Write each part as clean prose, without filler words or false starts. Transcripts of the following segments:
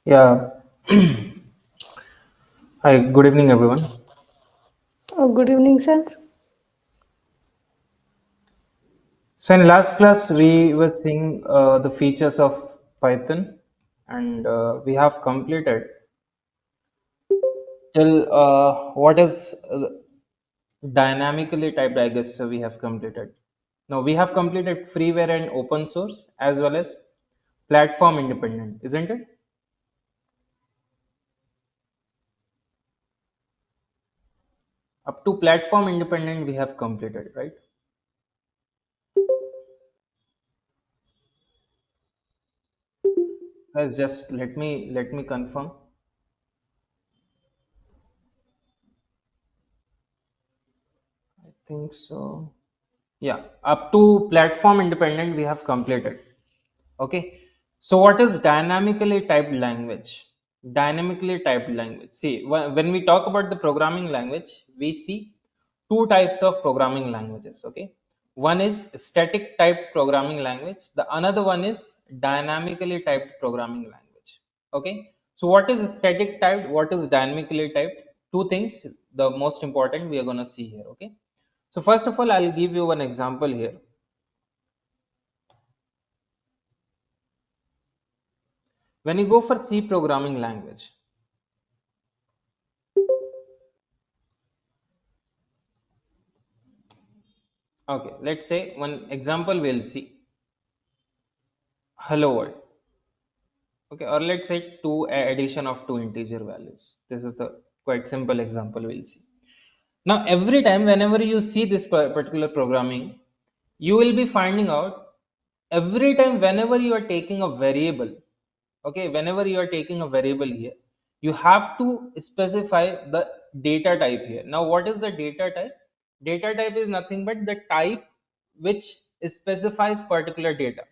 Yeah. Hi, good evening, everyone. Oh, good evening, sir. So, in last class, we were seeing the features of Python, and we have completed till what is dynamically typed, I guess. So, we have completed. Now, we have completed freeware and open source as well as platform independent, isn't it? Up to platform independent, we have completed, right? Guys, just let me confirm. I think so. Yeah, up to platform independent, we have completed. Okay. So, what is dynamically typed language? Dynamically typed language. See, when we talk about the programming language, we see two types of programming languages. Okay. One is static typed programming language. The another one is dynamically typed programming language. Okay. So, what is static typed? What is dynamically typed? Two things. The most important we are going to see here. Okay. So first of all, I'll give you one example here. When you go for C programming language, okay, let's say one example we'll see hello world, okay, or let's say addition of two integer values. This is the quite simple example we'll see. Now, every time whenever you see this particular programming, you will be finding out every time whenever you are taking a variable, okay, whenever you are taking a variable here, you have to specify the data type here. Now, what is the data type? Data type is nothing but the type which specifies particular data.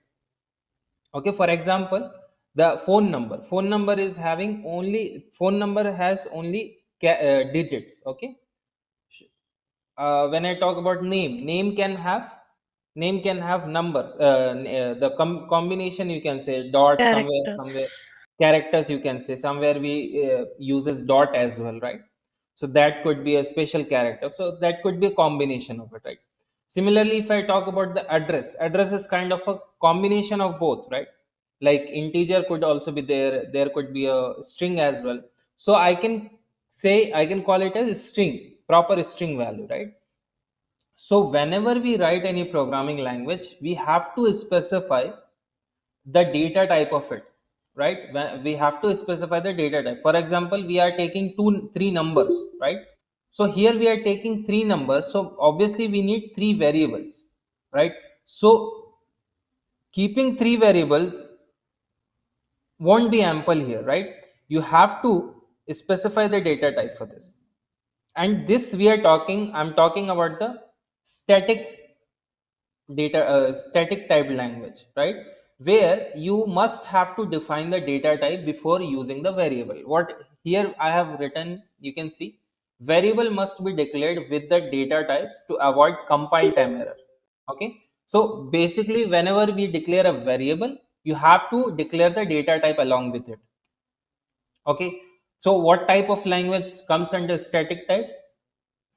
Okay, for example, the phone number is having only phone number has only digits. Okay. When I talk about name can have numbers, the combination, you can say dot somewhere Characters. characters, you can say somewhere we uses dot as well, right? So that could be a special character, so that could be a combination of it, right? Similarly, if I talk about the address is kind of a combination of both, right? Like integer could also be there could be a string as well. So I can call it as a string, proper string value, right? So whenever we write any programming language, we have to specify the data type of it, right? We have to specify the data type. For example, we are taking three numbers, right? So here we are taking three numbers. So obviously we need three variables, right? So keeping three variables won't be ample here, right? You have to specify the data type for this. And this we are talking, I'm talking about the static static typed language, right? Where you must have to define the data type before using the variable. What here I have written, you can see variable must be declared with the data types to avoid compile time error. Okay. So basically whenever we declare a variable, you have to declare the data type along with it. Okay. So what type of language comes under static type?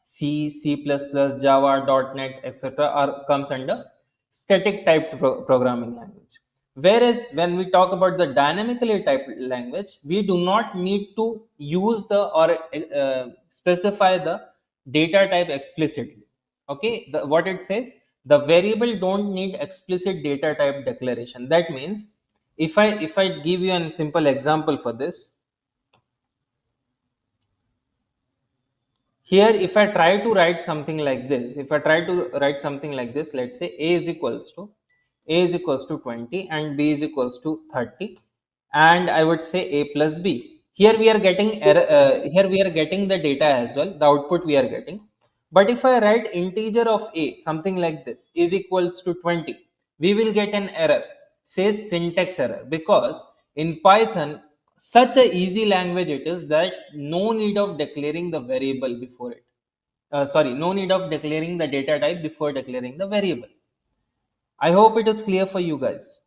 C, C++, Java, .NET, etc. are comes under static typed programming language. Whereas when we talk about the dynamically typed language, we do not need to use the or specify the data type explicitly. Okay, what it says, the variable don't need explicit data type declaration. That means if I give you a simple example for this, here if I try to write something like this, if I try to write something like this, let's say a is equals to 20 and b is equals to 30, and I would say a plus b. Here we are getting error, here we are getting the data as well, the output we are getting. But if I write integer of a something like this is equals to 20, we will get an error, says syntax error, because in Python, such a easy language it is that no need of declaring the variable before it. Sorry, no need of declaring the data type before declaring the variable. I hope it is clear for you guys.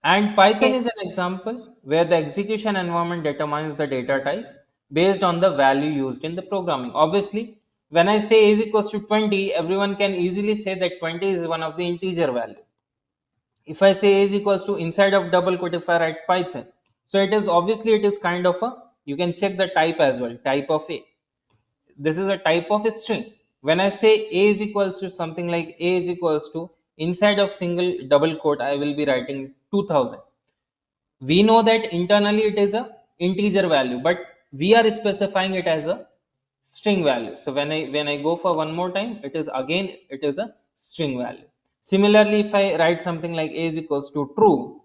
And Python is an Yes. example where the execution environment determines the data type based on the value used in the programming. Obviously, when I say a is equals to 20, everyone can easily say that 20 is one of the integer value. If I say a is equals to inside of double quote, if I write Python, so it is obviously it is kind of a, you can check the type as well, type of a. This is a type of a string. When I say a is equals to something like a is equals to inside of single double quote, I will be writing 2000. We know that internally it is a integer value, but we are specifying it as a string value. So when I go for one more time, it is again it is a string value. Similarly, if I write something like a is equals to true,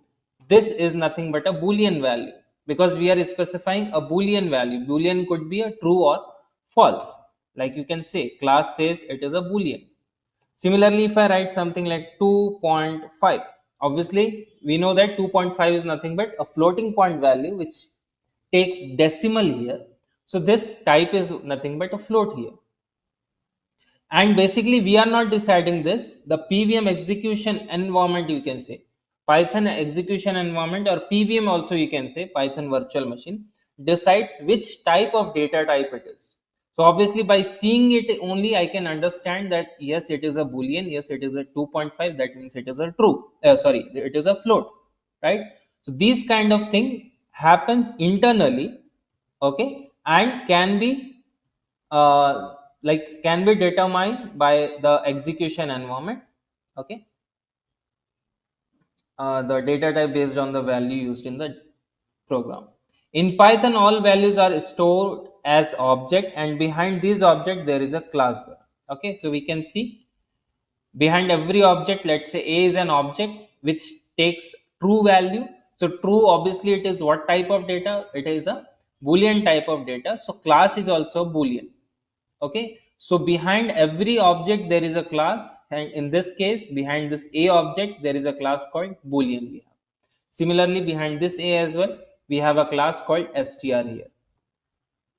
this is nothing but a boolean value, because we are specifying a boolean value. Boolean could be a true or false. Like you can say class says it is a boolean. Similarly, if I write something like 2.5, obviously we know that 2.5 is nothing but a floating point value which takes decimal here. So this type is nothing but a float here. And basically we are not deciding this, the pvm execution environment, you can say Python execution environment, or pvm also you can say, Python virtual machine, decides which type of data type it is. So obviously by seeing it only I can understand that yes it is a boolean, yes it is a 2.5, that means it is a true, sorry, it is a float, right? So these kind of thing happens internally, okay, and can be like can be determined by the execution environment, okay, the data type based on the value used in the program. In Python all values are stored as object, and behind these object there is a class there. Okay, so we can see behind every object, let's say a is an object which takes true value. So true, obviously it is what type of data, it is a boolean type of data, so class is also boolean. Okay, so behind every object there is a class, and in this case behind this a object there is a class called boolean we have. Similarly behind this a as well we have a class called str here.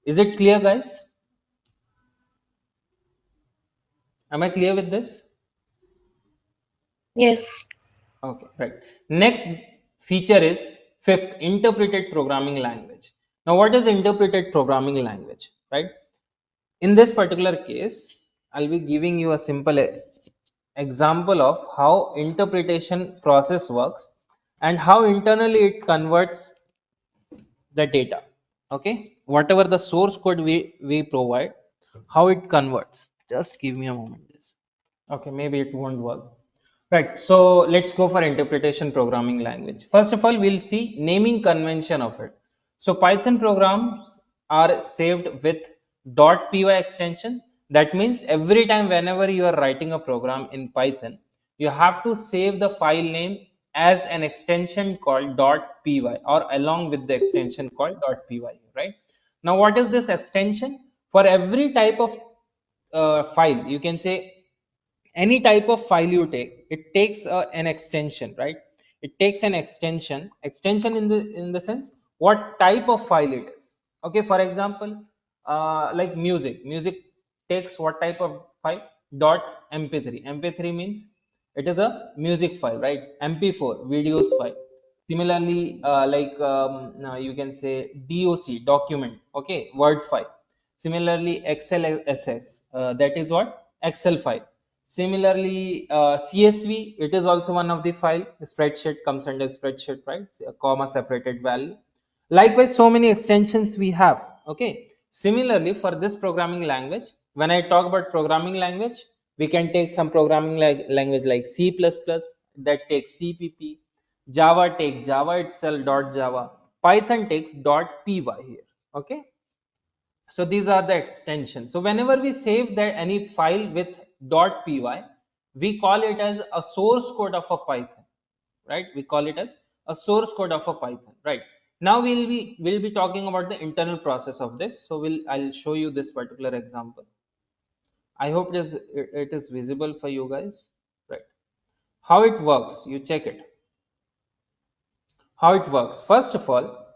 Is it clear, guys? Am I clear with this? Yes. Okay, right. Next feature is fifth, interpreted programming language. Now what is interpreted programming language, right? In this particular case I'll be giving you a simple example of how interpretation process works and how internally it converts the data. Okay, whatever the source code we provide, how it converts. Just give me a moment this. Okay, maybe it won't work. Right, so let's go for interpretation programming language. First of all, we'll see naming convention of it. So Python programs are saved with .py extension. That means every time whenever you are writing a program in Python, you have to save the file name as an extension called .py, or along with the extension called .py, right? Now what is this extension? For every type of file, you can say any type of file you take, it takes an extension, right? It takes an extension in the sense what type of file it is. Okay, for example, like music takes what type of file? Dot mp3. mp3 means it is a music file, right? mp4 videos file. Similarly, now you can say doc, document, okay, word file. Similarly, xlss, that is what? Excel file. Similarly, CSV, it is also one of the file. The spreadsheet comes under spreadsheet, right? A comma separated value. Likewise, so many extensions we have. Okay. Similarly, for this programming language, when I talk about programming language, we can take some programming language like C++, that takes CPP. Java takes Java itself, .java. Python takes .py here. Okay, so these are the extensions. So whenever we save that any file with .py, we call it as a source code of a Python, right? We call it as a source code of a Python, right? Now we'll be talking about the internal process of this. So I'll show you this particular example. I hope it is visible for you guys, right? How it works, you check it. How it works, first of all,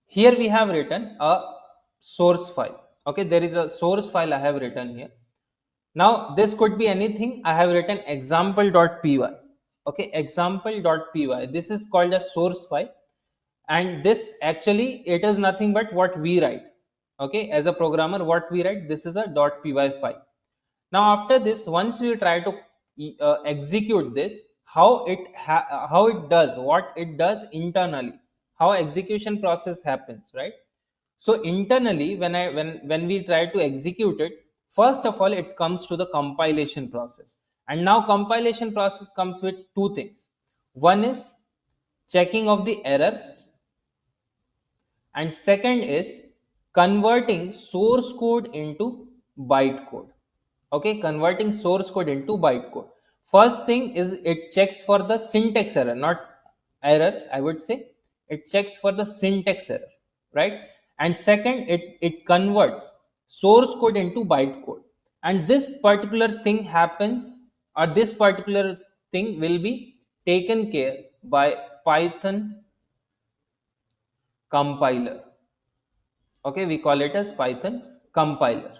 here we have written a source file. Okay, there is a source file I have written here. Now this could be anything. I have written example.py. Okay, example.py, this is called a source file, and this actually it is nothing but what we write. Okay, as a programmer, what we write, this is a .py file. Now after this, once we try to execute this, how it does, what it does internally, how execution process happens, right? So internally, when we try to execute it, first of all it comes to the compilation process. And now compilation process comes with two things. One is checking of the errors, and second is converting source code into bytecode. Okay, converting source code into bytecode. First thing is it checks for the syntax error, not errors, I would say. It checks for the syntax error, right? And second, it converts source code into bytecode. And this particular thing happens, or this particular thing will be taken care by Python compiler. Okay, we call it as Python compiler.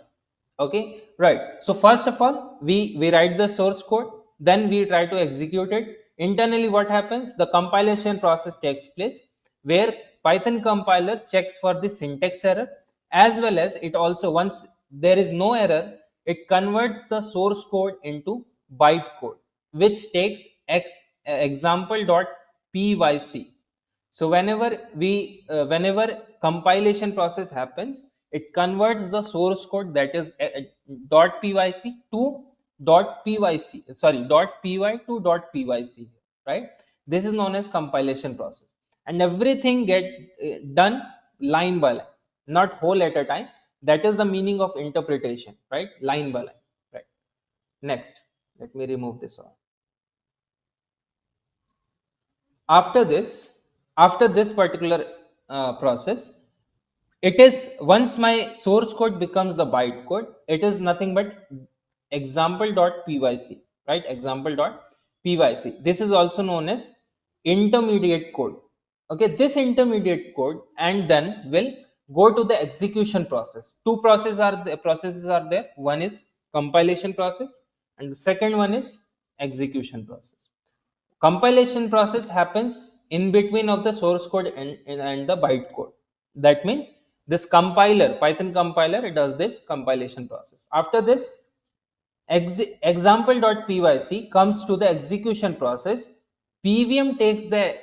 Okay, right. So first of all, we write the source code, then we try to execute it. Internally what happens, the compilation process takes place, where Python compiler checks for the syntax error, as well as it also, once there is no error, it converts the source code into bytecode, which takes example.pyc. So whenever compilation process happens, it converts the sourse code, that is .pyc to .pyc, sorry, .py to .pyc, right? This is known as compilation process, and everything get done line by line, not whole at a time. That is the meaning of interpretation, right? Line by line, right? Next, let me remove this all. After this particular process, it is, once my source code becomes the bytecode, it is nothing but example.pyc, right? Example.pyc, this is also known as intermediate code. Okay, this intermediate code and then will go to the execution process. Two processes are there. One is compilation process, and the second one is execution process. Compilation process happens in between of the source code and the bytecode. That means this compiler, Python compiler, it does this compilation process. After this, example.pyc comes to the execution process. PVM takes the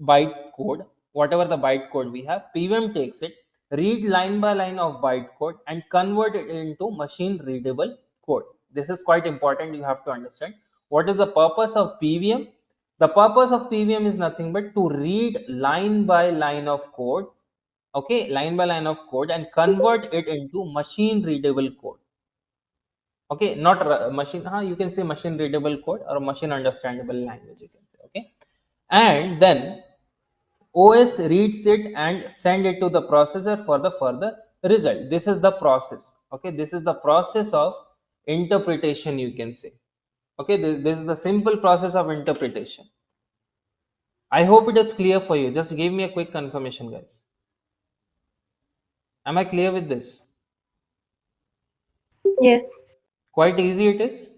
bytecode, whatever the bytecode we have, PVM takes it, read line by line of bytecode, and convert it into machine readable code. This is quite important. You have to understand what is the purpose of PVM. The purpose of PVM is nothing but to read line by line of code, okay, line by line of code, and convert it into machine readable code. Okay, not machine, you can say machine readable code or machine understandable language, you can say. Okay, and then OS reads it and send it to the processor for the further result. This is the process. Okay, this is the process of interpretation, you can say. Okay, this is the simple process of interpretation. I hope it is clear for you. Just give me a quick confirmation, guys. Am I clear with this? Yes. Quite easy it is.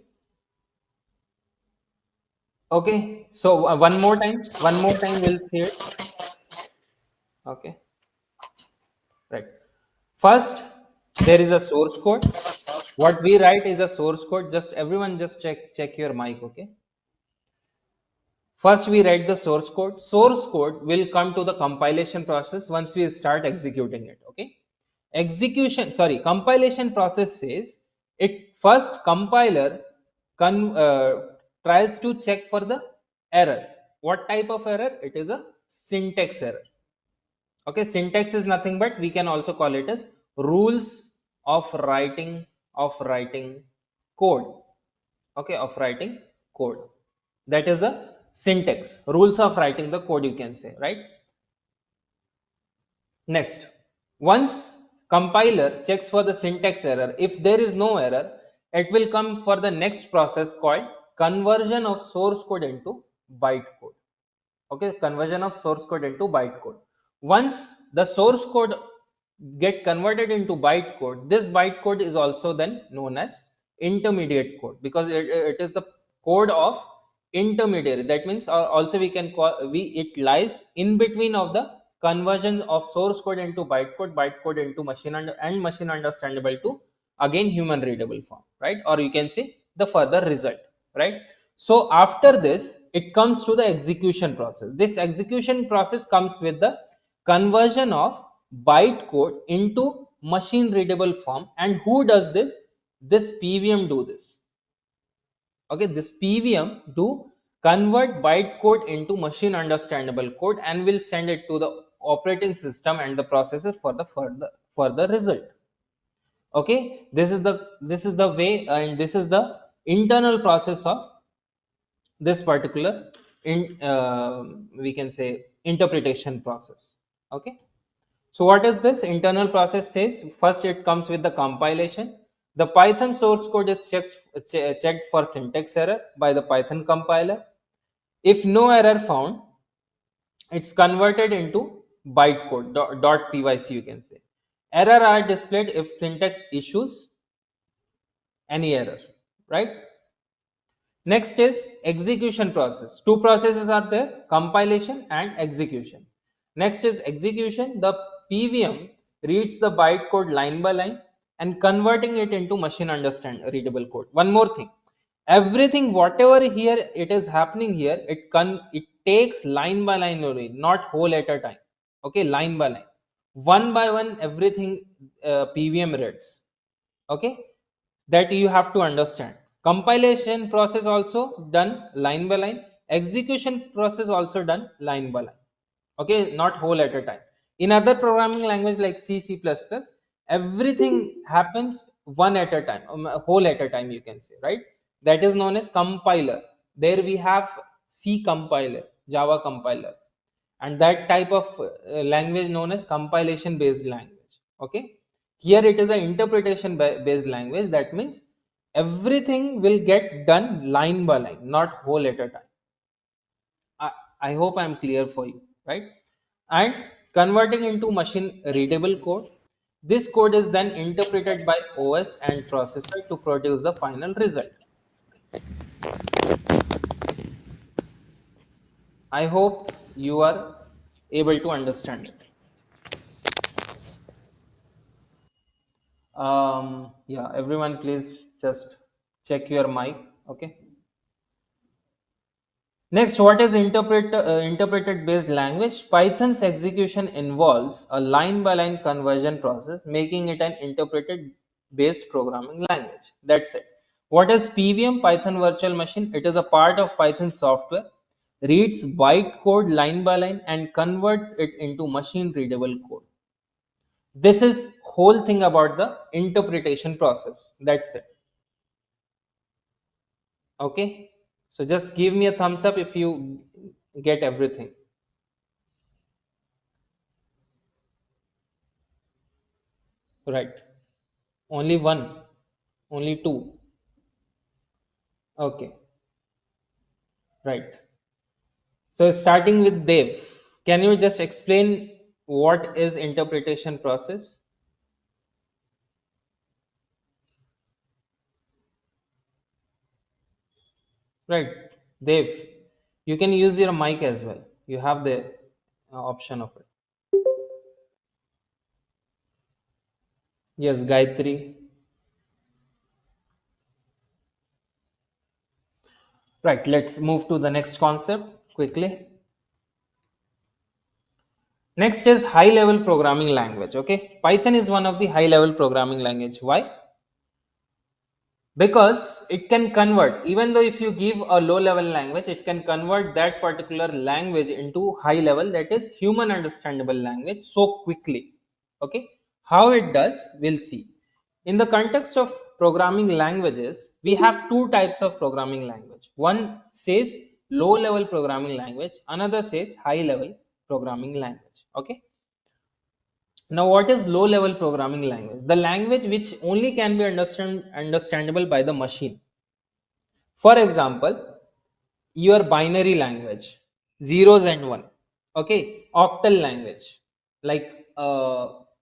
Okay, so one more time we'll see it. Okay, right. First, there is a source code. What we write is a source code. Just everyone, just check your mic. Okay. First, we write the source code. Source code will come to the compilation process once we start executing it. Okay. Compilation process says it first compiler tries to check for the error. What type of error? It is a syntax error. Okay, syntax is nothing but we can also call it as rules of writing code. Okay, of writing code. That is the syntax, rules of writing the code, you can say, right? Next, once compiler checks for the syntax error, if there is no error, it will come for the next process called conversion of source code into bytecode. Okay, conversion of source code into bytecode. Once the source code get converted into bytecode, this bytecode is also then known as intermediate code, because it is the code of intermediary. That means also we can call it lies in between of the conversion of source code into byte code into and machine understandable to again human readable form, right? Or you can say the further result, right? So after this, it comes to the execution process. This execution process comes with the conversion of byte code into machine readable form. And who does this? This PVM do this. Okay, this PVM do convert byte code into machine understandable code and will send it to the operating system and the processor for the further result. Okay, this is the way, and this is the internal process of this particular we can say interpretation process. Okay, so what is this internal process says? First, it comes with the compilation. The Python source code is checked for syntax error by the Python compiler. If no error found, it's converted into bytecode .pyc, you can say. Error are displayed if syntax issues any error, right? Next is execution process. Two processes are there, compilation and execution. Next is execution. The PVM reads the bytecode line by line and converting it into machine understand readable code. One more thing, everything whatever here it is happening here, it takes line by line only, not whole at a time. Okay, line by line, one by one, everything PVM reads. Okay, that you have to understand. Compilation process also done line by line, execution process also done line by line. Okay, not whole at a time. In other programming language like C++, everything happens one at a time, whole at a time, you can say, right? That is known as compiler. There we have C compiler, Java compiler, and that type of language known as compilation based language. Okay, here it is an interpretation based language. That means everything will get done line by line, not whole at a time. I hope I'm clear for you, right? And converting into machine readable code, this code is then interpreted by OS and processor to produce the final result. I hope you are able to understand it. Yeah, everyone please just check your mic. Okay. Next, what is interpreted based language? Python's execution involves a line by line conversion process, making it an interpreted based programming language. That's it. What is PVM? Python virtual machine. It is a part of Python software, reads bytecode line by line and converts it into machine readable code. This is whole thing about the interpretation process. That's it. Okay, so just give me a thumbs up if you get everything. Right, only one, only two. Okay, right. So starting with Dev, can you just explain what is interpretation process? Right, Dev, you can use your mic as well. You have the option of it. Yes, Gayatri. Right, let's move to the next concept quickly. Next is high level programming language. Okay, Python is one of the high level programming language. Why? Because it can convert, even though if you give a low level language, it can convert that particular language into high level, that is human understandable language, so quickly. Okay, how it does, we'll see. In the context of programming languages, we have two types of programming language. One says low level programming language, another says high level programming language. Okay, now, what is low level programming language? The language which only can be understandable by the machine. For example, your binary language, zeros and one. Okay, octal language, like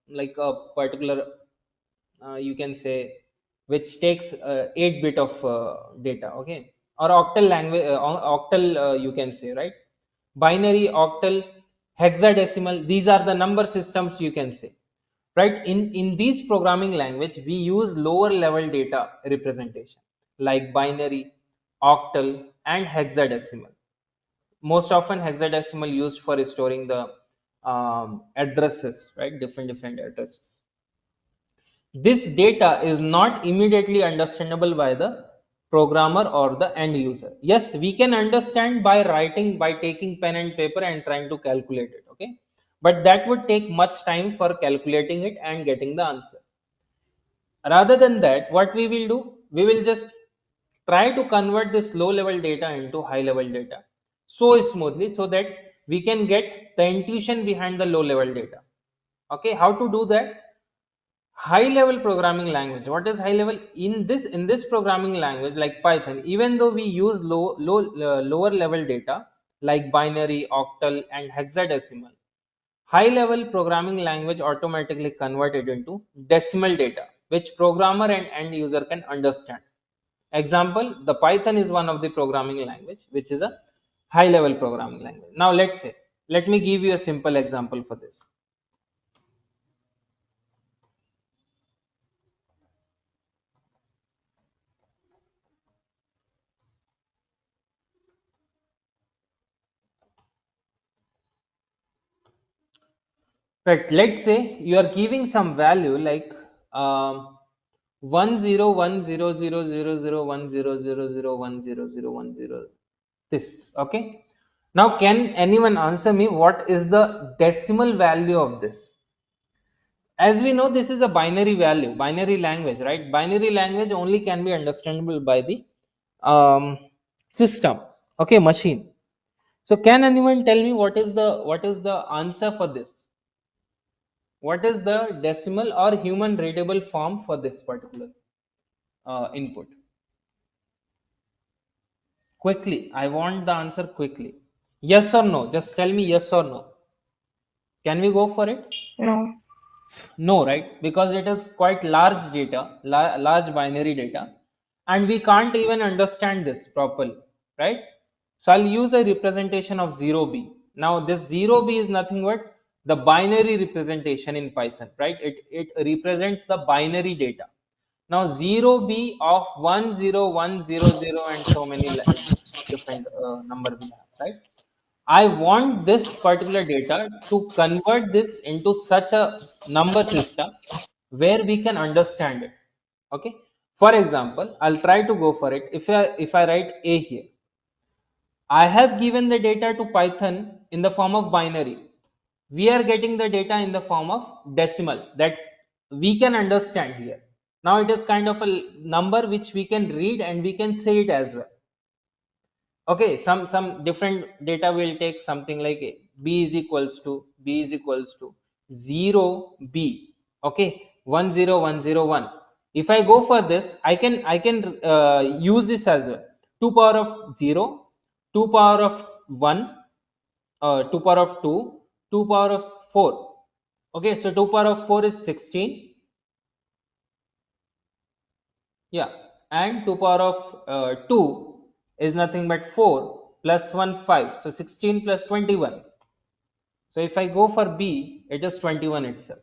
like a particular you can say which takes 8 bit of data. Okay, or octal language, octal, you can say, right? Binary, octal, hexadecimal, these are the number systems, you can say, right? In these programming language we use lower level data representation like binary, octal, and hexadecimal. Most often hexadecimal used for storing the addresses, right? Different addresses. This data is not immediately understandable by the programmer or the end user. Yes, we can understand by writing, by taking pen and paper and trying to calculate it, okay? But that would take much time for calculating it and getting the answer. Rather than that, what we will do, we will just try to convert this low level data into high level data so smoothly so that we can get the intuition behind the low level data. Okay, how to do that? High level programming language. What is high level? In this programming language like Python, even though we use lower level data like binary, octal, and hexadecimal, high level programming language automatically convert it into decimal data which programmer and end user can understand. Example, the Python is one of the programming language which is a high level programming language. Now let's say, let me give you a simple example for this. Right, let's say you are giving some value like 101000001000010, this, okay? Now can anyone answer me what is the decimal value of this? As we know, this is a binary value, binary language, right? Binary language only can be understandable by the um, system, okay, machine. So can anyone tell me what is the answer for this? What is the decimal or human readable form for this particular input? Quickly, I want the answer quickly. Yes or no? Just tell me yes or no. Can we go for it? No. No, right? Because it is quite large data, large binary data, and we can't even understand this properly, right? So I'll use a representation of 0b. Now this 0b is nothing but the binary representation in Python, right? It represents the binary data. Now 0b of 10100 and so many different number we have, right? I want this particular data to convert this into such a number system where we can understand it. Okay. For example, I'll try to go for it. If I write a here, I have given the data to Python in the form of binary. We are getting the data in the form of decimal that we can understand here. Now it is kind of a number which we can read and we can say it as well. Okay, some different data will take something like b is equals to 0b, okay, 10101. If I go for this, I can use this as well. 2 power of 0, 2 power of 1, 2 power of 2, 2 power of 4. Okay, so 2 power of 4 is 16. Yeah, and 2 power of 2 is nothing but 4 plus 1 5. So 16 plus 21. So if I go for B, it is 21 itself.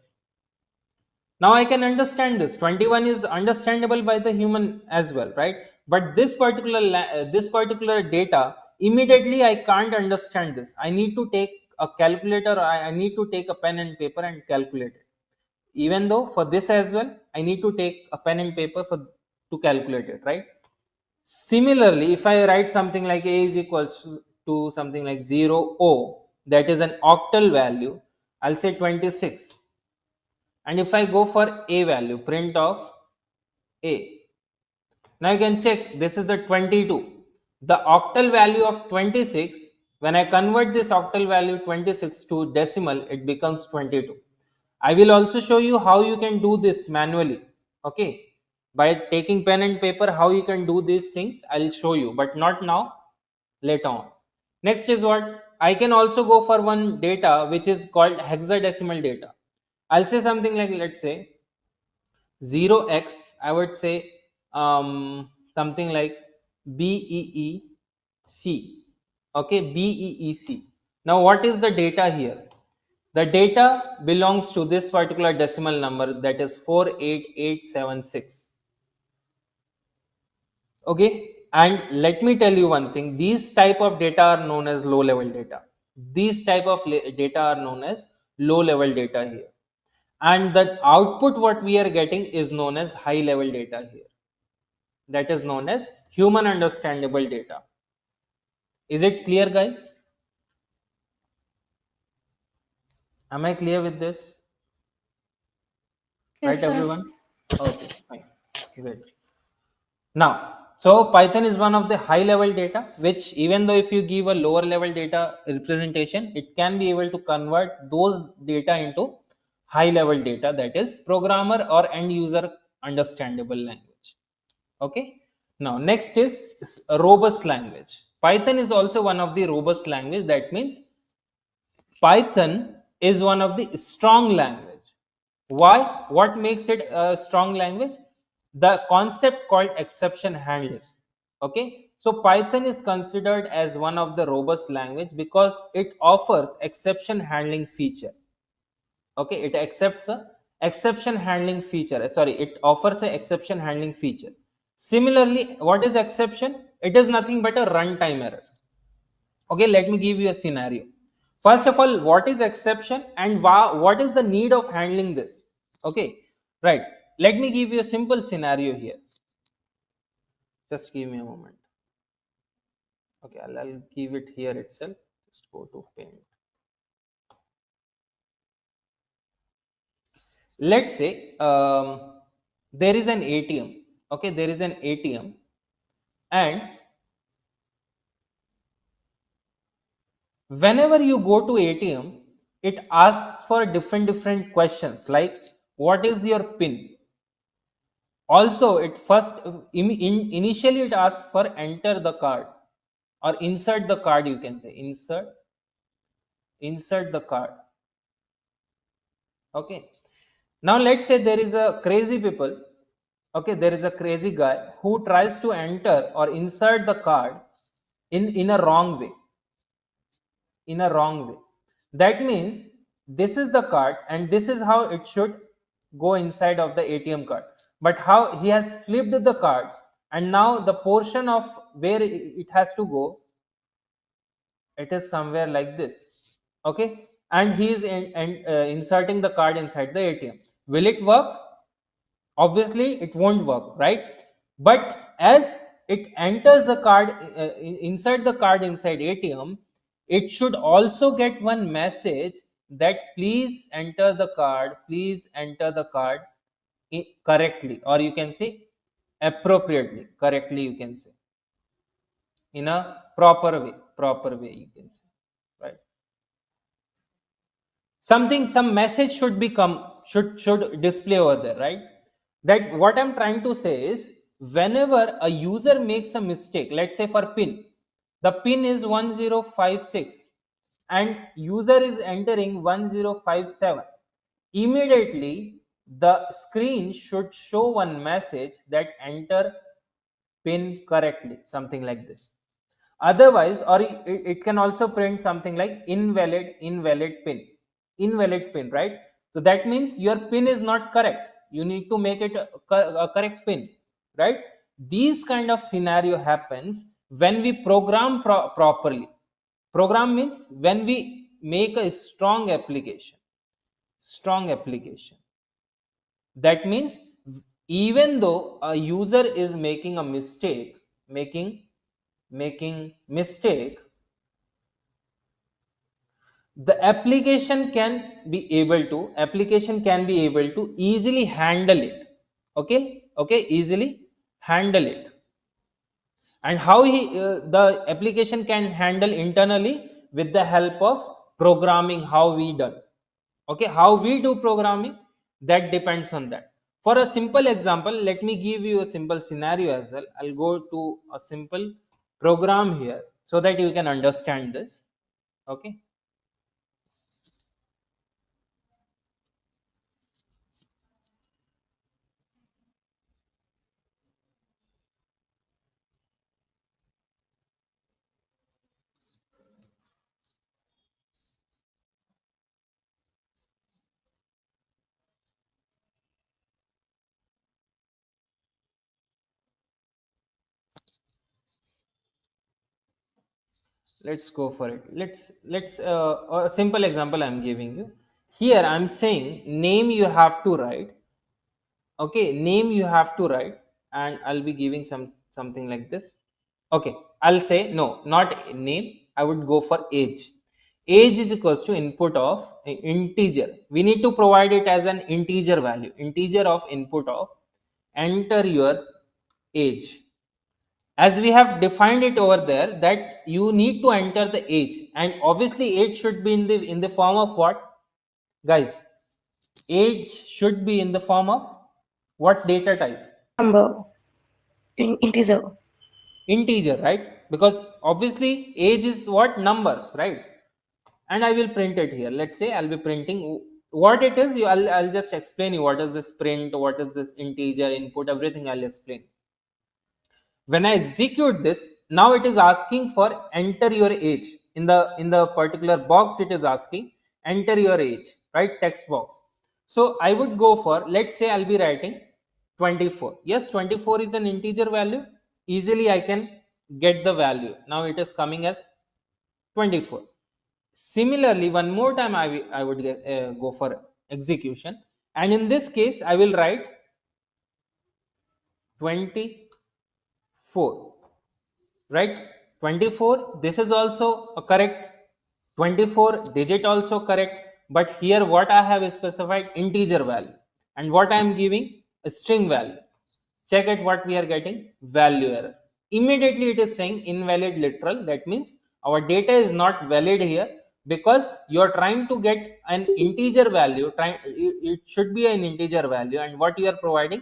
Now I can understand this. 21 is understandable by the human as well, right? But this particular data, immediately I can't understand this. I need to take a calculator. I need to take a pen and paper and calculate it. Even though for this as well, I need to take a pen and paper for to calculate it, right? Similarly, if I write something like a is equals to something like 0o, that is an octal value, I'll say 26. And if I go for a value, print of a. Now you can check, this is the 22. The octal value of 26, when I convert this octal value 26 to decimal, it becomes 22. I will also show you how you can do this manually. Okay. By taking pen and paper, how you can do these things, I'll show you, but not now, later on. Next is what? I can also go for one data which is called hexadecimal data. I'll say something like, let's say 0x, I would say something like BEEC. Okay, BEEC. Now, what is the data here? The data belongs to this particular decimal number, that is 48876. Okay, and let me tell you one thing, these type of data are known as low level data. These type of data are known as low level data here, and the output what we are getting is known as high level data here, that is known as human understandable data. Is it clear, guys? Am I clear with this? Right, Yes, sir. everyone? Okay, fine. Great. Now, so Python is one of the high level data, which even though if you give a lower level data representation, it can be able to convert those data into high level data, that is programmer or end user understandable language. Okay. Now, next is a robust language. Python is also one of the robust language. That means Python is one of the strong language. Why? What makes it a strong language? The concept called exception handling. Okay, so Python is considered as one of the robust language because it offers exception handling feature. Okay, it accepts a exception handling feature. Sorry, it offers a exception handling feature. Similarly, what is exception? It is nothing but a runtime error. Okay, let me give you a scenario. First of all, what is exception and what is the need of handling this? Okay, right, let me give you a simple scenario here. Just give me a moment. Okay, I'll give it here itself. Just go to paint. Let's say there is an ATM. Okay, there is an ATM, and whenever you go to ATM, it asks for different questions like what is your pin. Also, it first initially it asks for enter the card or insert the card, you can say insert the card. Okay, now let's say there is a crazy people. Okay, there is a crazy guy who tries to enter or insert the card in a wrong way. In a wrong way, that means this is the card and this is how it should go inside of the ATM card, but how he has flipped the card, and now the portion of where it has to go, it is somewhere like this. Okay, and he is inserting the card inside the ATM. Will it work? Obviously it won't work, right? But as it enters the card, insert the card inside ATM, it should also get one message that please enter the card, please enter the card correctly, or you can say appropriately. Correctly, you can say in a proper way, you can say, right? Something, some message should become, should display over there, right? That what I'm trying to say is, whenever a user makes a mistake, let's say for pin, the pin is 1056 and user is entering 1057, immediately the screen should show one message that enter pin correctly, something like this. Otherwise, or it can also print something like invalid pin, invalid pin, right? So that means your pin is not correct, you need to make it a correct pin, right? These kind of scenario happens when we program properly. Program means when we make a strong application. That means even though a user is making a mistake, making mistake, the application can be able to easily handle it. Okay, easily handle it. And how the application can handle internally with the help of programming, how we done. Okay, how we do programming, that depends on that. For a simple example, let me give you a simple scenario as well. I'll go to a simple program here so that you can understand this. Okay, Let's go for it. Let's a simple example I'm giving you. Here I'm saying name you have to write. Okay, name you have to write, and I'll be giving something like this. Okay, I'll say no, not name. I would go for age. Age is equals to input of integer. We need to provide it as an integer value, integer of input of enter your age. As we have defined it over there, that you need to enter the age, and obviously age should be in the form of what, guys? Age should be in the form of what data type? Number in integer. Integer, right? Because obviously age is what, numbers, right? And I will print it here. Let's say I'll be printing what it is. I'll just explain you what is this print, what is this integer input, everything I'll explain. When I execute this, now it is asking for enter your age. In the particular box it is asking enter your age, right? Text box. So I would go for, let's say I'll be writing 24. Yes, 24 is an integer value. Easily I can get the value. Now it is coming as 24. Similarly, one more time I would go for execution, and in this case I will write 24, right? 24, this is also a correct. 24 digit also correct. But here what I have specified integer value, and what I am giving a string value. Check it, what we are getting, value error. Immediately it is saying invalid literal. That means our data is not valid here, because you are trying to get an integer value. It should be an integer value, and what you are providing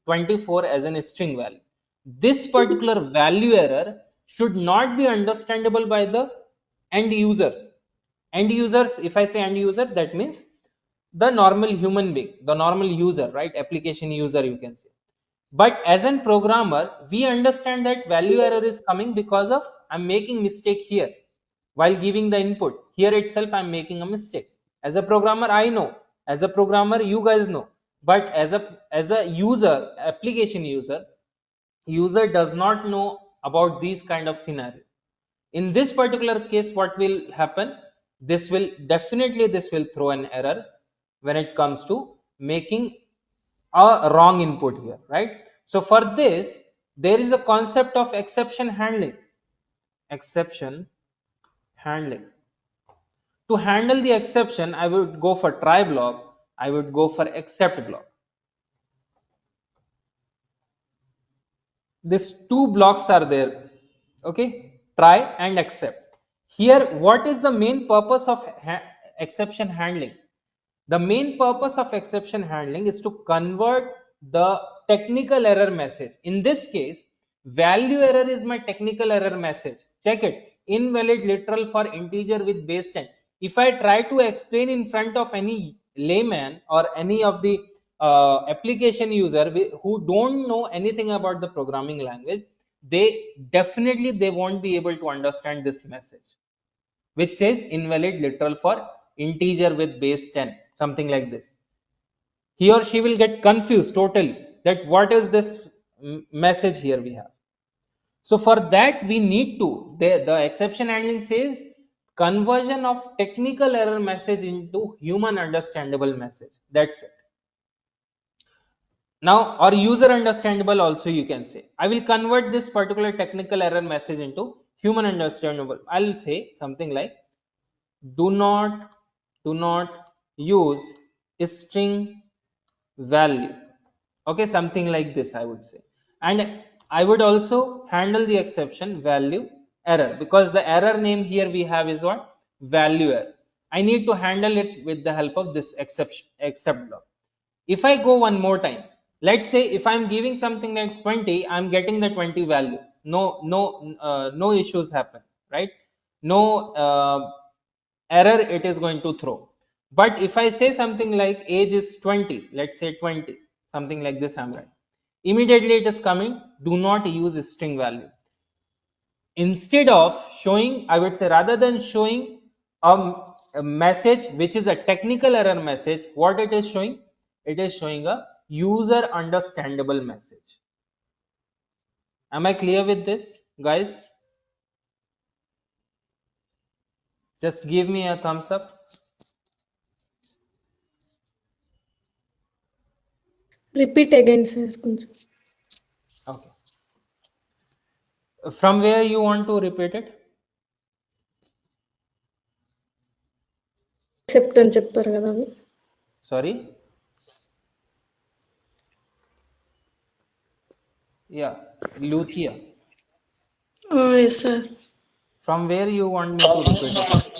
24 as an string value. This particular value error should not be understandable by the end users. End users, if I say end user, that means the normal human being, the normal user, right? Application user, you can say. But as a programmer, we understand that value error is coming because of I'm making mistake here while giving the input. Here itself I'm making a mistake. As a programmer I know, as a programmer you guys know, but as a user, application user does not know about these kind of scenario. In this particular case, what will happen, this will throw an error when it comes to making a wrong input here, right? So for this there is a concept of exception handling. Exception handling. To handle the exception, I would go for try block, I would go for except block. These two blocks are there. Okay, try and accept. Here what is the main purpose of exception handling? The main purpose of exception handling is to convert the technical error message. In this case, value error is my technical error message. Check it, invalid literal for integer with base 10. If I try to explain in front of any layman or any of the application user who don't know anything about the programming language, they won't be able to understand this message, which says invalid literal for integer with base 10, something like this. He or she will get confused totally that what is this message here we have. So for that we need to, the exception handling says conversion of technical error message into human understandable message. That's it. Now, or user understandable also, you can say. I will convert this particular technical error message into human understandable. I'll say something like do not use string value. Okay, something like this I would say. And I would also handle the exception value error, because the error name here we have is what, value error. I need to handle it with the help of this exception except block. If I go one more time, let's say if I'm giving something like 20, I'm getting the 20 value. No issues happen, right? No error it is going to throw. But if I say something like age is 20, let's say 20, something like this I'm writing, immediately it is coming do not use string value. Instead of showing, I would say, rather than showing a message which is a technical error message, what it is showing, it is showing a user understandable message. Am I clear with this, guys? Just give me a thumbs up. Repeat again, sir. కొంచెం. Okay. From where you want to repeat it? Accept అని చెప్పారు కదా అవి. Sorry. Yeah, Luthia. Yes, sir. From where you want me to repeat it?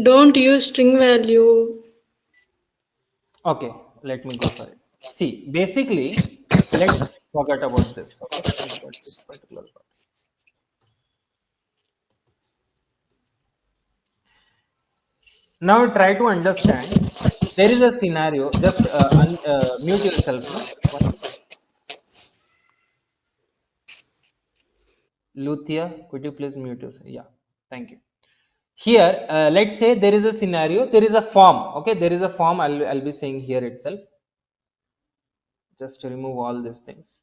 Don't use string value. Okay, let me go for it. See, basically, let's forget about this. Okay, forget this particular part. Now try to understand. There is a scenario. Just mute yourself, no? Once. Luthia, could you please mute yourself? Yeah, thank you. Here, let's say there is a scenario. There is a form. Okay, there is a form. I'll be saying here itself. Just to remove all these things.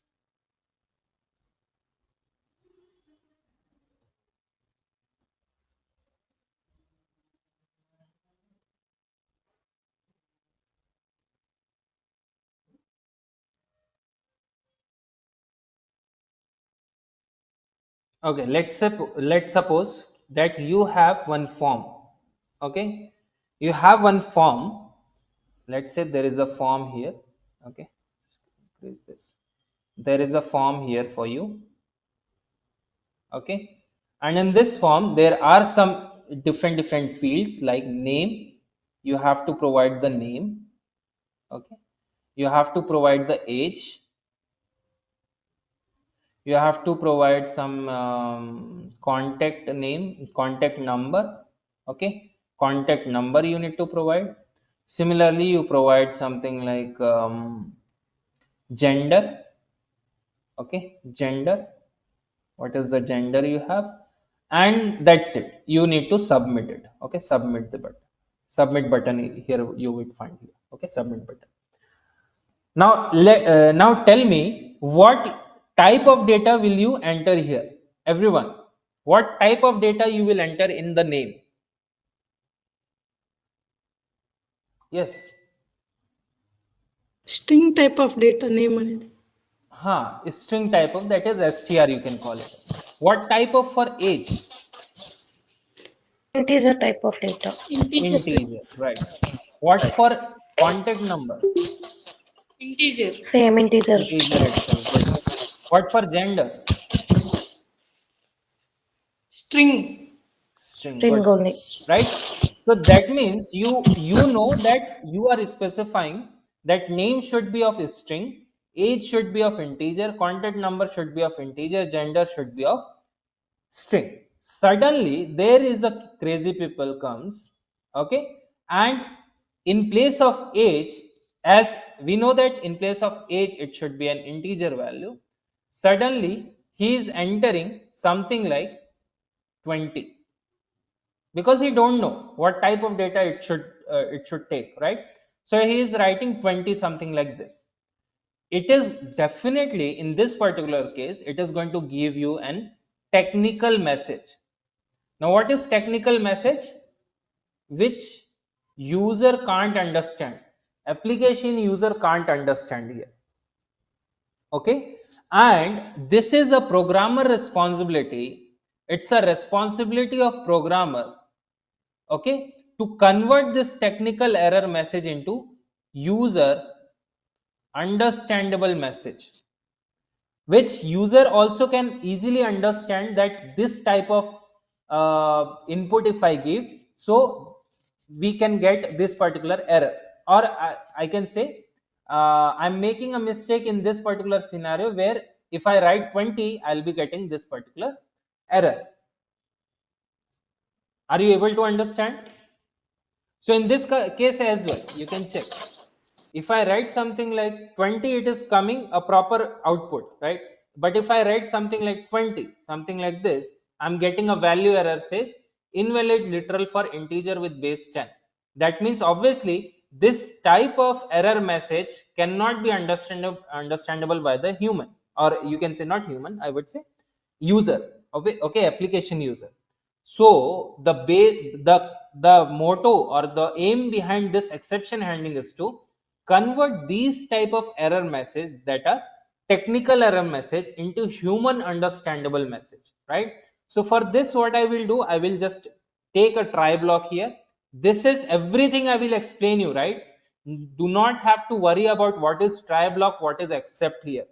Okay, let's suppose that you have one form. Okay, you have one form. Let's say there is a form here. Okay, increase this. There is a form here for you. Okay, and in this form there are some different fields like name. You have to provide the name. Okay, you have to provide the age. You have to provide some contact name, contact number. Okay, contact number you need to provide. Similarly, you provide something like gender. Okay, gender, what is the gender you have, and that's it. You need to submit it. Okay, submit the button. Submit button here you will find here. Okay, submit button. Now, now tell me what type of data will you enter here? Everyone, what type of data you will enter in the name? Yes. String type of data name అనేది. String type of, that is str you can call it. What type of for age? Integer type of data. Integer, right. What for contact number? Integer. Same integer. Integer itself, good. What for gender? String. String, String good. only. Right, so that means you know that you are specifying that name should be of string, age should be of integer, contact number should be of integer, gender should be of string. Suddenly there is a crazy people comes. Okay, and in place of age, as we know that in place of age it should be an integer value, suddenly he is entering something like 20, because he don't know what type of data it should take, right? So he is writing 20 something like this. It is definitely, in this particular case, it is going to give you an technical message. Now what is technical message? Which user can't understand, application user can't understand here. Okay, and this is a programmer responsibility. It's a responsibility of programmer, okay, to convert this technical error message into user understandable message, which user also can easily understand that this type of input if I give, so we can get this particular error. Or I can say I'm making a mistake in this particular scenario where if I write 20 I'll be getting this particular error. Are you able to understand? So in this case as well, you can check. If I write something like 20, it is coming a proper output, right? But if I write something like 20, something like this, I'm getting a value error says invalid literal for integer with base 10. That means obviously this type of error message cannot be understandable by the human, or you can say not human, I would say user. Okay, application user. So the motto or the aim behind this exception handling is to convert these type of error message that are technical error message into human understandable message, right? So for this, what I will do, I will just take a try block here. This is everything I will explain you, right? Do not have to worry about what is try block, what is except here.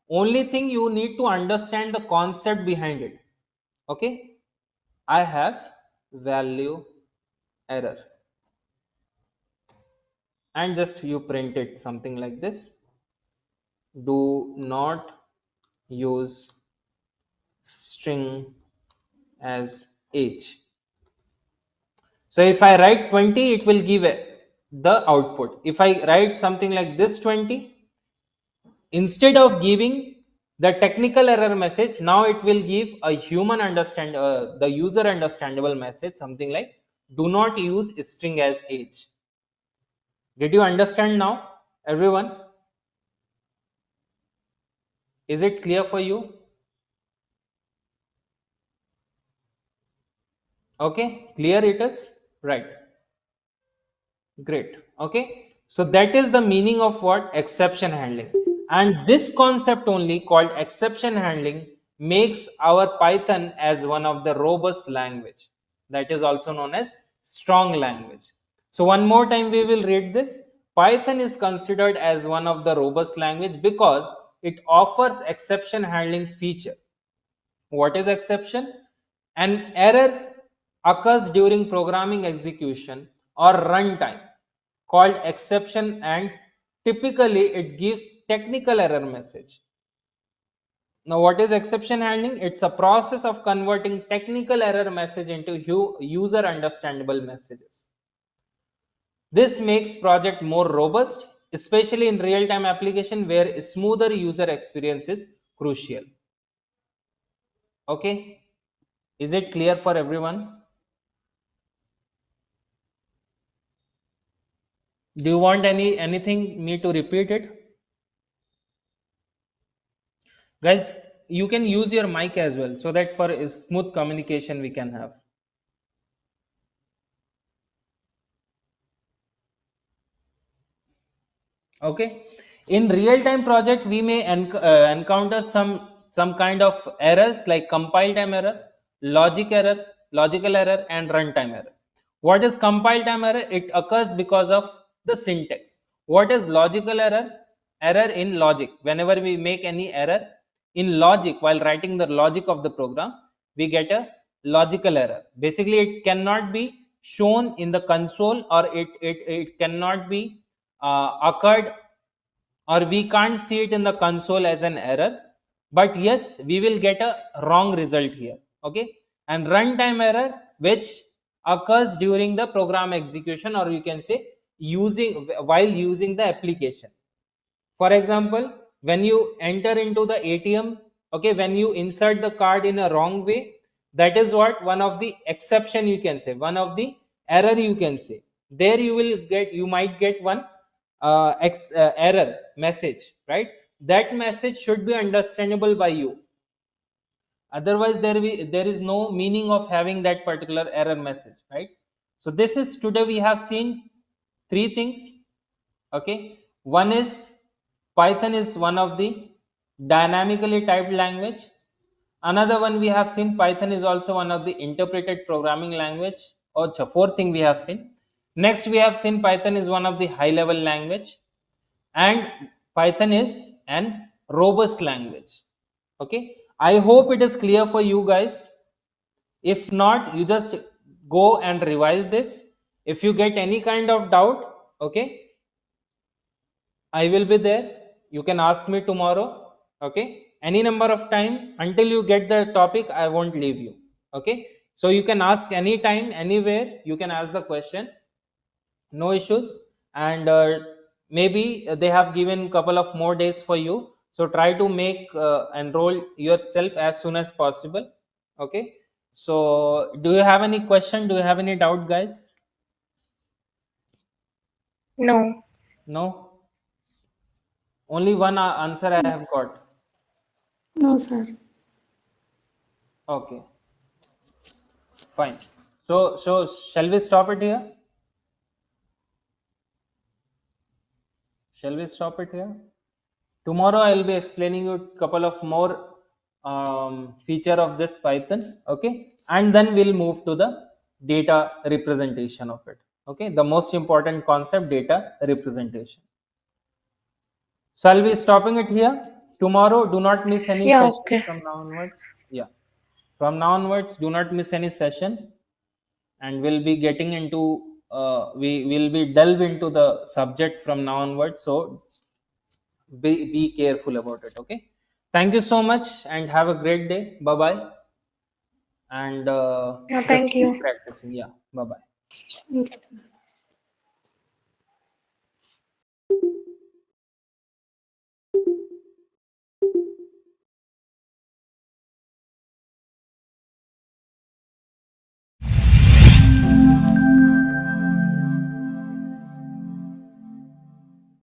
Only thing you need to understand the concept behind it. Okay, I have value error, and just you print it something like this: do not use string as age. So if I write 20, it will give the output. If I write something like this 20, instead of giving the technical error message, now it will give a human understand the user understandable message, something like do not use string as age. Did you understand now, everyone? Is it clear for you? Okay, clear it is, right? Great. Okay, so that is the meaning of what exception handling, and this concept only called exception handling makes our Python as one of the robust language, that is also known as strong language. So one more time we will read this. Python is considered as one of the robust language because it offers exception handling feature. What is exception? An error occurs during programming execution or runtime called exception, and typically it gives technical error message. Now what is exception handling? It's a process of converting technical error message into user understandable messages. This makes project more robust, especially in real-time application where smoother user experience is crucial. Okay, is it clear for everyone? Do you want anything me to repeat it? Guys, you can use your mic as well so that for a smooth communication we can have. Okay, in real time project we may encounter some kind of errors like compile time error, logical error, and runtime error. What is compile time error? It occurs because of the syntax. What is logical error? Error in logic. Whenever we make any error in logic while writing the logic of the program, we get a logical error. Basically it cannot be shown in the console, or it cannot be occurred, or we can't see it in the console as an error, but yes, we will get a wrong result here. Okay, and runtime error, which occurs during the program execution, or you can say using while using the application. For example, when you enter into the ATM, okay, when you insert the card in a wrong way, that is what one of the exception you can say, one of the error you can say. There you might get one error message, right? That message should be understandable by you. Otherwise, there is no meaning of having that particular error message, right? So this is today we have seen three things. Okay, one is Python is one of the dynamically typed language. Another one we have seen, Python is also one of the interpreted programming language. Or fourth thing we have seen. Next we have seen Python is one of the high level language, and Python is an robust language. Okay, I hope it is clear for you guys. If not, you just go and revise this. If you get any kind of doubt, okay, I will be there. You can ask me tomorrow. Okay. Any number of time until you get the topic, I won't leave you. Okay. So you can ask anytime, anywhere. You can ask the question. No issues. And maybe they have given couple of more days for you. So try to make enroll yourself as soon as possible. Okay. So do you have any question? Do you have any doubt, guys? No. No. Only one answer I have got. No, sir. Okay. Fine. So shall we stop it here? Shall we stop it here? Tomorrow I'll be explaining you a couple of more feature of this Python. Okay, and then we'll move to the data representation of it. Okay, the most important concept, data representation. So I'll be stopping it here. Tomorrow, do not miss any Yeah, session okay. from now onwards. Yeah, from now onwards, do not miss any session, and we'll be getting into we will be delve into the subject from now onwards. So be careful about it. Okay. Thank you so much, and have a great day. Bye bye, and Yeah, just thank keep you. practicing. Yeah. Bye bye. Okay.